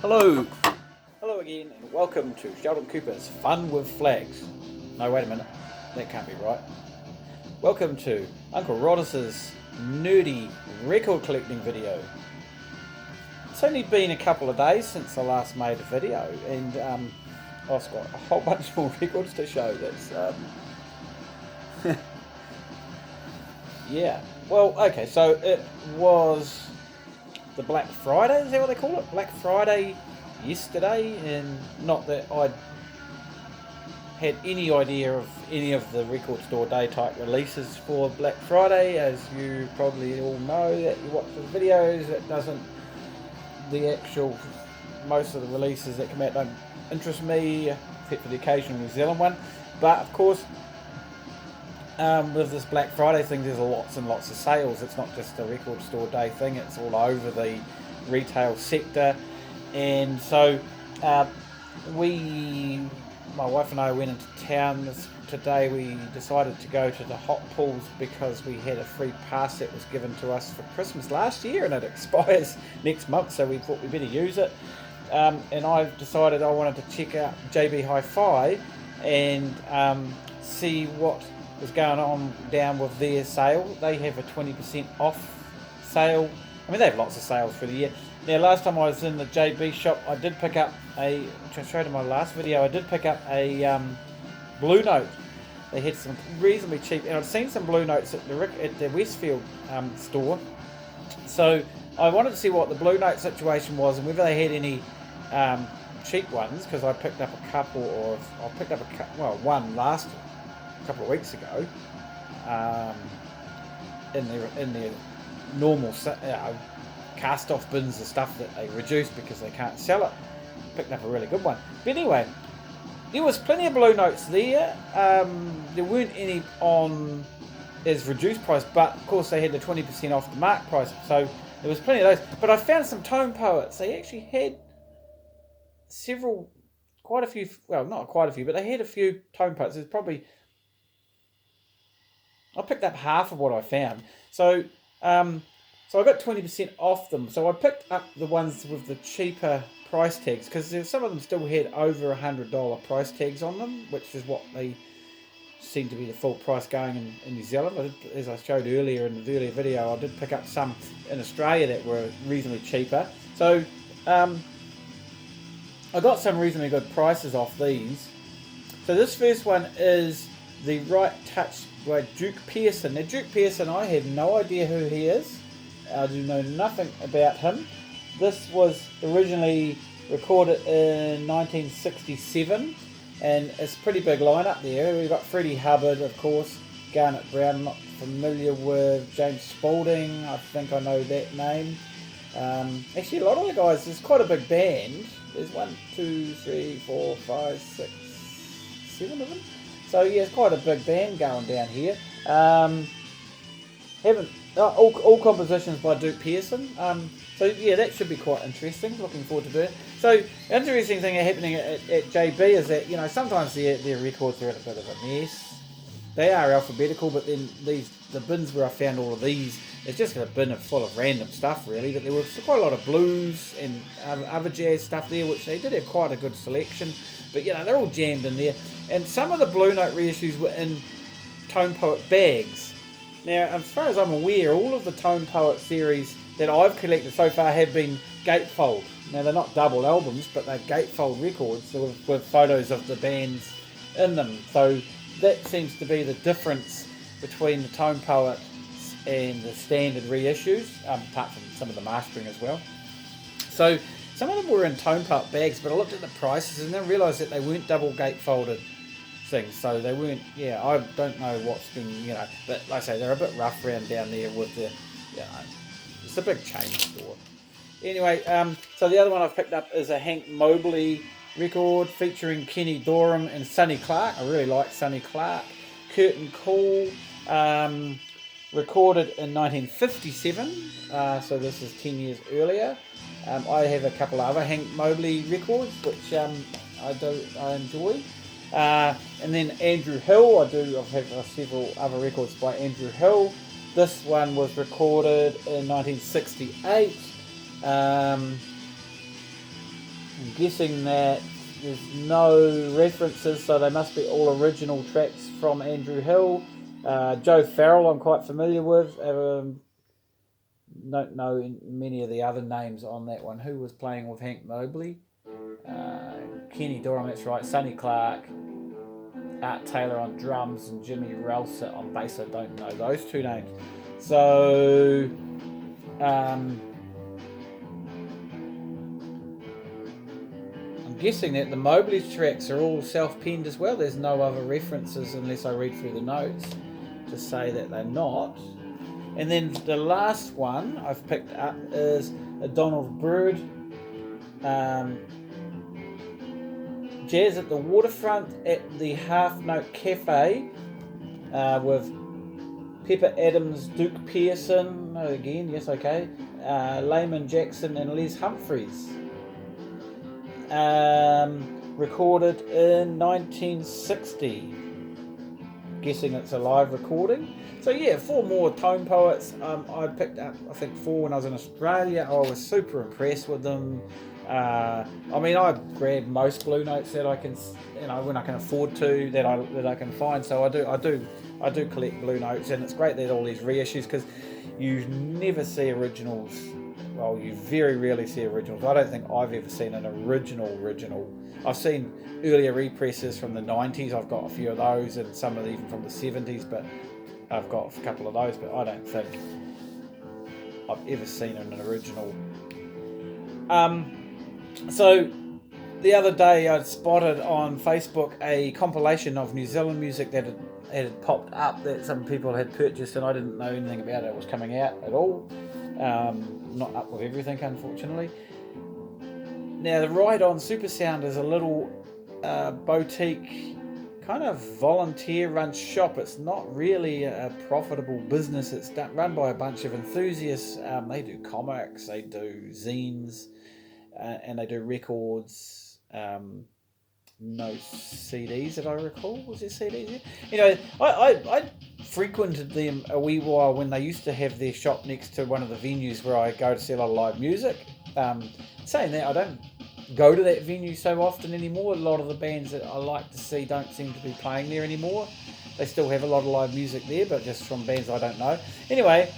Hello! Hello again and welcome to Sheldon Cooper's Fun with Flags. No, wait a minute. That can't be right. Welcome to Uncle Roddus's nerdy record collecting video. It's only been a couple of days since I last made a video and I've got a whole bunch more records to show. That's yeah. Well, okay, so it was the Black Friday, is that what they call it? Black Friday yesterday, and not that I'd had any idea of any of the record store day type releases for Black Friday. As you probably all know that you watch the videos, it doesn't, the actual, most of the releases that come out don't interest me, except for the occasional New Zealand one. But of course, with this Black Friday thing, there's lots and lots of sales. It's not just a record store day thing, it's all over the retail sector. And so my wife and I went into town today. We decided to go to the hot pools because we had a free pass that was given to us for Christmas last year and it expires next month, so we thought we better use it. And I've decided I wanted to check out JB Hi-Fi and see what was going on down with their sale. They have a 20% off sale. I mean, they have lots of sales for the year. Now, last time I was in the JB shop, I did pick up which I showed in my last video, I did pick up a Blue Note. They had some reasonably cheap, and I'd seen some Blue Notes at the Westfield store. So I wanted to see what the Blue Note situation was and whether they had any cheap ones, because I picked up a couple, or I picked up one last couple of weeks ago in their normal cast off bins of stuff that they reduced because they can't sell it. Picked up a really good one. But anyway, there was plenty of Blue Notes there. There weren't any on as reduced price, but of course they had the 20% off the mark price, so there was plenty of those. But I found some Tone Poets. They actually had quite a few, well, not quite a few, but they had a few Tone Poets. There's probably, I picked up half of what I found. So I got 20% off them. So I picked up the ones with the cheaper price tags, because some of them still had over $100 price tags on them, which is what they seem to be the full price going in New Zealand. As I showed earlier in the earlier video, I did pick up some in Australia that were reasonably cheaper. So I got some reasonably good prices off these. So this first one is the Right Touch by Duke Pearson. Now, Duke Pearson, I have no idea who he is. I do know nothing about him. This was originally recorded in 1967, and it's a pretty big lineup there. We've got Freddie Hubbard, of course, Garnet Brown. I'm not familiar with James Spaulding. I think I know that name. Actually, a lot of the guys, there's quite a big band. There's 1, 2, 3, 4, 5, 6, 7 of them. So yeah, it's quite a big band going down here. All compositions by Duke Pearson. So yeah, that should be quite interesting. Looking forward to it. So the interesting thing happening at JB is that, you know, sometimes their records are in a bit of a mess. They are alphabetical, but then the bins where I found all of these, it's just a bin full of random stuff really. But there was quite a lot of blues and other jazz stuff there, which they did have quite a good selection. But you know, they're all jammed in there. And some of the Blue Note reissues were in Tone Poet bags. Now, as far as I'm aware, all of the Tone Poet series that I've collected so far have been gatefold. Now, they're not double albums, but they're gatefold records with photos of the bands in them. So that seems to be the difference between the Tone Poet and the standard reissues, apart from some of the mastering as well. So some of them were in Tone Poet bags, but I looked at the prices and then realised that they weren't double gatefolded things, so they weren't. Yeah, I don't know what's been, you know, but like I say, they're a bit rough around down there with the, you know, it's a big chain store. Anyway, so the other one I've picked up is a Hank Mobley record featuring Kenny Dorham and Sonny Clark. I really like Sonny Clark. Curtain Call, recorded in 1957, so this is 10 years earlier. I have a couple of other Hank Mobley records which I enjoy. And then Andrew Hill, I have several other records by Andrew Hill. This one was recorded in 1968. I'm guessing that there's no references, so they must be all original tracks from Andrew Hill. Joe Farrell I'm quite familiar with. Don't know many of the other names on that one. Who was playing with Hank Mobley? Kenny Dorham, that's right. Sonny Clark, Art Taylor on drums, and Jimmy Ralsett on bass. I don't know those two names. So, I'm guessing that the Mobley's tracks are all self-penned as well. There's no other references unless I read through the notes to say that they're not. And then the last one I've picked up is a Donald Byrd, Jazz at the Waterfront at the Half Note Cafe with Pepper Adams, Duke Pearson, again, yes, okay, Layman Jackson and Les Humphreys. Recorded in 1960. Guessing it's a live recording. So yeah, 4 more Tone Poets. I picked up, I think, 4 when I was in Australia. I was super impressed with them. I mean, I grab most Blue Notes that I can, when I can afford to, that I can find. So I do collect Blue Notes, and it's great that all these reissues, because you never see originals. Well, you very rarely see originals. I don't think I've ever seen an original. I've seen earlier represses from the 90s. I've got a few of those, and some of them even from the 70s, but I've got a couple of those, but I don't think I've ever seen an original. So the other day I spotted on Facebook a compilation of New Zealand music that had popped up that some people had purchased, and I didn't know anything about it was coming out at all. Not up with everything, unfortunately. Now, the Ride On Super Sound is a little boutique, kind of volunteer-run shop. It's not really a profitable business. It's run by a bunch of enthusiasts. They do comics, they do zines, and they do records. No CDs that I recall. Was there CDs? I frequented them a wee while when they used to have their shop next to one of the venues where I go to see a lot of live music. Saying that, I don't go to that venue so often anymore. A lot of the bands that I like to see don't seem to be playing there anymore. They still have a lot of live music there, but just from bands I don't know. Anyway,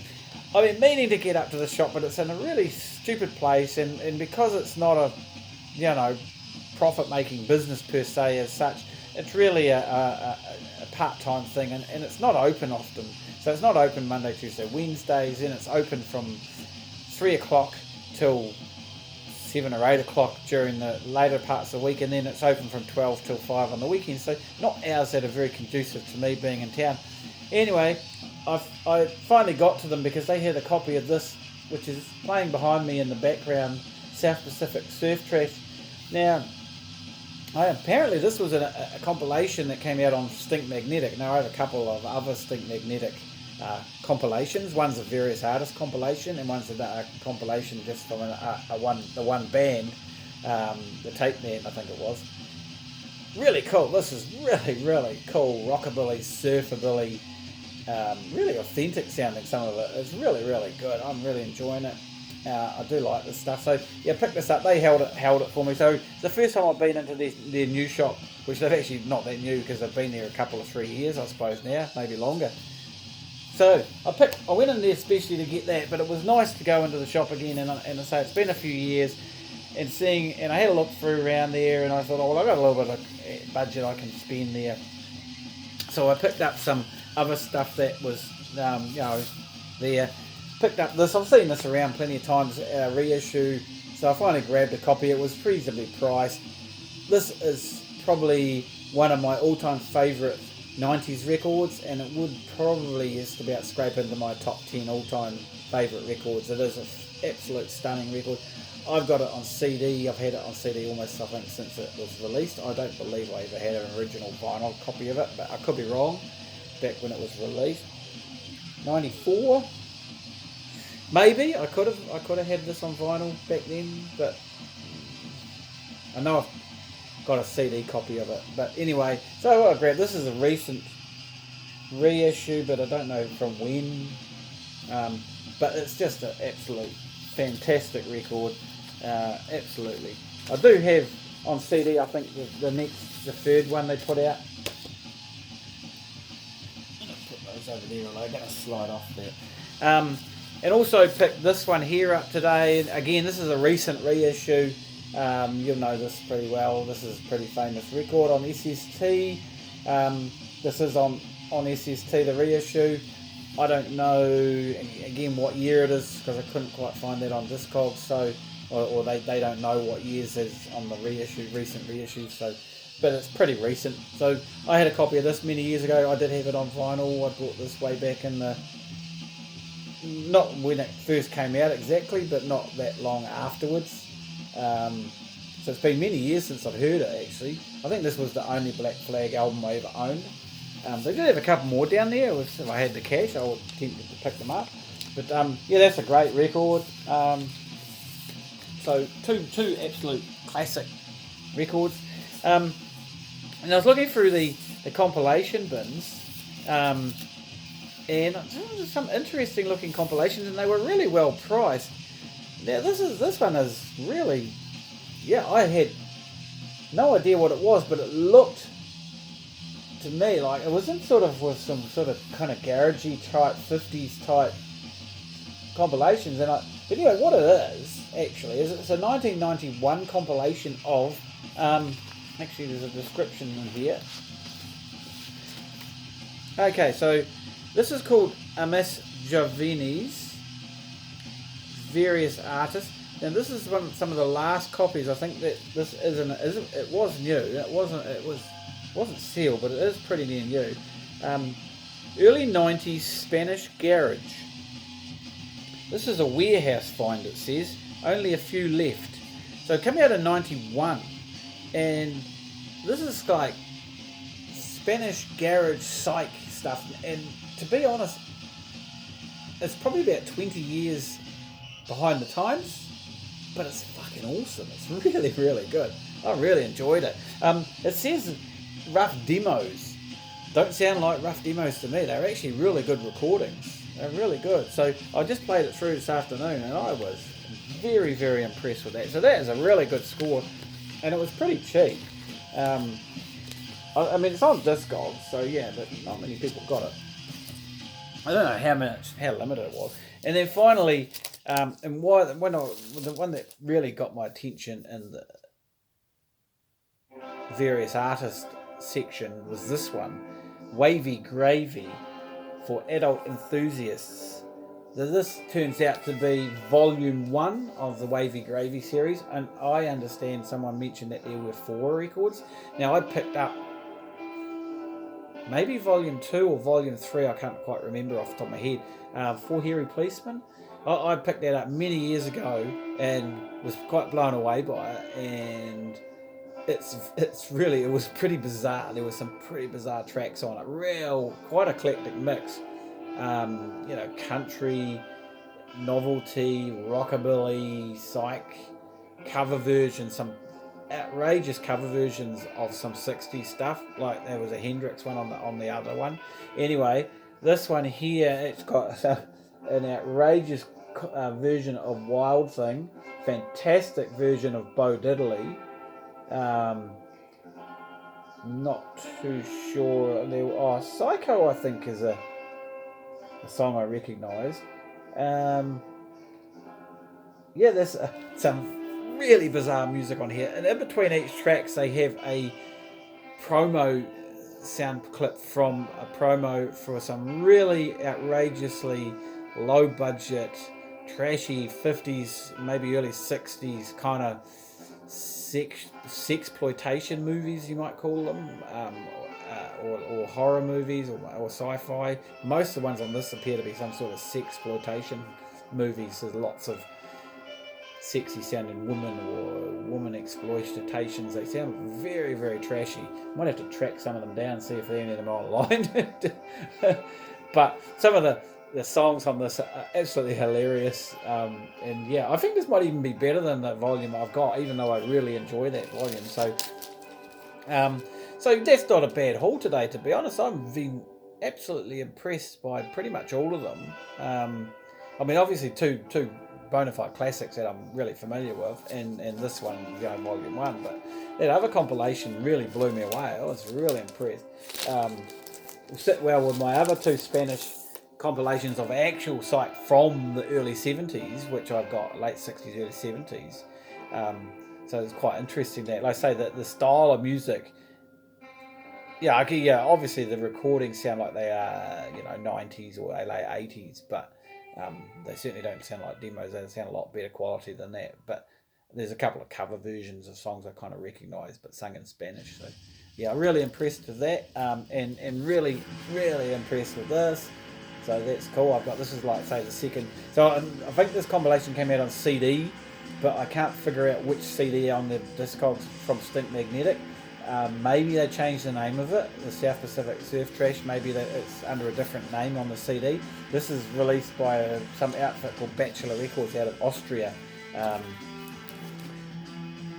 I've been meaning to get up to the shop, but it's in a really stupid place, and because it's not a, profit-making business per se as such, it's really a part-time thing, and it's not open often. So it's not open Monday, Tuesday, Wednesdays, and it's open from 3 o'clock till 7 or 8 o'clock during the later parts of the week, and then it's open from 12 till 5 on the weekends. So not hours that are very conducive to me being in town. Anyway, I finally got to them because they had a copy of this, which is playing behind me in the background, South Pacific Surf Trash. Now, apparently this was a compilation that came out on Stink Magnetic. Now, I have a couple of other Stink Magnetic compilations. One's a various artists compilation, and one's a compilation just from the one band, the Tape Man, I think it was. Really cool. This is really, really cool rockabilly, surfabilly, really authentic sounding. Some of it. It's really, really good. I'm really enjoying it. I do like this stuff. So yeah, pick this up. They held it for me. So it's the first time I've been into their new shop, which they've actually not that new because they've been there a couple of 3 years, I suppose now, maybe longer. So I went in there especially to get that, but it was nice to go into the shop again, and I say it's been a few years, and I had a look through around there, and I thought, well, I've got a little bit of budget I can spend there. So I picked up some other stuff that was, there. Picked up this. I've seen this around plenty of times, reissue. So I finally grabbed a copy. It was reasonably priced. This is probably one of my all-time favourite 90s records, and it would probably just about scrape into my top 10 all-time favourite records. It is an absolute stunning record. I've got it on CD. I've had it on CD almost, I think, since it was released. I don't believe I ever had an original vinyl copy of it, but I could be wrong. Back when it was released, 94. Maybe I could have had this on vinyl back then, but I know I've got a CD copy of it. But anyway, so I grabbed this is a recent reissue, but I don't know from when. But it's just an absolute fantastic record, absolutely I do have on CD, I think the third one they put out. I'm going to put those over there, although I'm going to slide off there. And also picked this one here up today. Again, this is a recent reissue. You'll know this pretty well. This is a pretty famous record on SST. This is on SST, the reissue. I don't know, again, what year it is, because I couldn't quite find that on Discogs, so, or they don't know what years is on the recent reissue, so, but it's pretty recent. So I had a copy of this many years ago. I did have it on vinyl. I bought this way back in the, not when it first came out exactly, but not that long afterwards. So it's been many years since I've heard it, actually. I think this was the only Black Flag album I ever owned. They did have a couple more down there. If I had the cash, I would tempted to pick them up. But yeah, that's a great record. So two absolute classic records. And I was looking through the compilation bins, and there's some interesting looking compilations, and they were really well priced. Now this one is really, yeah, I had no idea what it was, but it looked to me like it was in sort of with some sort of kind of garagey type 50s type compilations. But anyway, what it is actually is it's a 1991 compilation of actually there's a description in here. Okay, so this is called Amis Jovini's Various Artists. Now this is some of the last copies. I think that this it was new. It wasn't sealed, but it is pretty near new. Early 90s Spanish garage. This is a warehouse find, it says. Only a few left. So it came out in 91. And this is like Spanish garage psych stuff. And to be honest, it's probably about 20 years behind the times. But it's fucking awesome. It's really, really good. I really enjoyed it. It says rough demos. Don't sound like rough demos to me. They're actually really good recordings. They're really good. So I just played it through this afternoon, and I was very, very impressed with that. So that is a really good score, and it was pretty cheap. I mean, it's on Discogs, so yeah, but not many people got it. I don't know how limited it was. And then finally, and the one that really got my attention in the various artists section was this one, Wavy Gravy for Adult Enthusiasts. So this turns out to be volume 1 of the Wavy Gravy series, and I understand someone mentioned that there were 4 records. Now I picked up maybe volume 2 or volume 3, I can't quite remember off the top of my head, For Hairy Policeman. I picked that up many years ago and was quite blown away by it, and it was pretty bizarre. There were some pretty bizarre tracks on it, quite eclectic mix. Country, novelty, rockabilly, psych, cover versions, some outrageous cover versions of some 60s stuff, like there was a Hendrix one on the other one. Anyway, this one here, it's got an outrageous version of Wild Thing, fantastic version of Bo Diddley. Not too sure. Psycho, I think, is a song I recognise. There's some really bizarre music on here, and in between each tracks they have a promo sound clip from a promo for some really outrageously low budget, trashy 50s, maybe early 60s kind of sexploitation movies, you might call them, or horror movies or sci-fi. Most of the ones on this appear to be some sort of sexploitation movies. There's lots of sexy sounding women or woman exploitations. They sound very, very trashy. Might have to track some of them down and see if any of them are online. But some of the songs on this are absolutely hilarious. And yeah, I think this might even be better than the volume I've got, even though I really enjoy that volume. So that's not a bad haul today, to be honest. I've been absolutely impressed by pretty much all of them. I mean, obviously two bona fide classics that I'm really familiar with, and this one, Volume 1. But that other compilation really blew me away. I was really impressed. Will sit well with my other two Spanish compilations of actual site from the early 70s, which I've got late 60s, early 70s. So it's quite interesting that, like I say, that the style of music, obviously the recordings sound like they are, 90s or late 80s, but they certainly don't sound like demos. They sound a lot better quality than that. But there's a couple of cover versions of songs I kind of recognise, but sung in Spanish. So yeah, really impressed with that, and really, really impressed with this. So that's cool. This is like, say, the second. So I think this compilation came out on CD, but I can't figure out which CD on the Discogs from Stink Magnetic. Maybe they changed the name of it, the South Pacific Surf Trash. Maybe it's under a different name on the CD. This is released by some outfit called Bachelor Records out of Austria.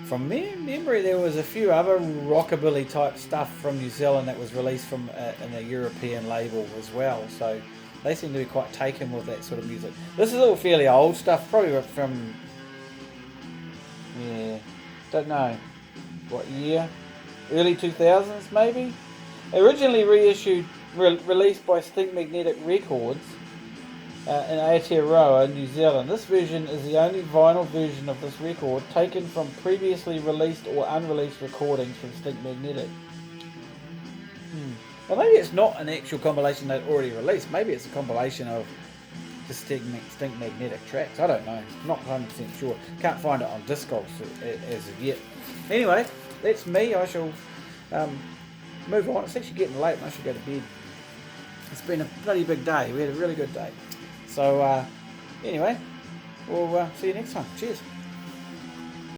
From memory, there was a few other rockabilly type stuff from New Zealand that was released from in a European label as well. So they seem to be quite taken with that sort of music. This is all fairly old stuff, probably from, don't know what year, early 2000s maybe. Originally reissued, released by Stink Magnetic Records in Aotearoa, New Zealand. This version is the only vinyl version of this record taken from previously released or unreleased recordings from Stink Magnetic. Well, maybe it's not an actual compilation they'd already released. Maybe it's a compilation of the Stink Magnetic tracks. I don't know. I'm not 100% sure. Can't find it on Discogs as of yet. Anyway, that's me. I shall move on. It's actually getting late and I should go to bed. It's been a bloody big day. We had a really good day. So, anyway, we'll see you next time. Cheers.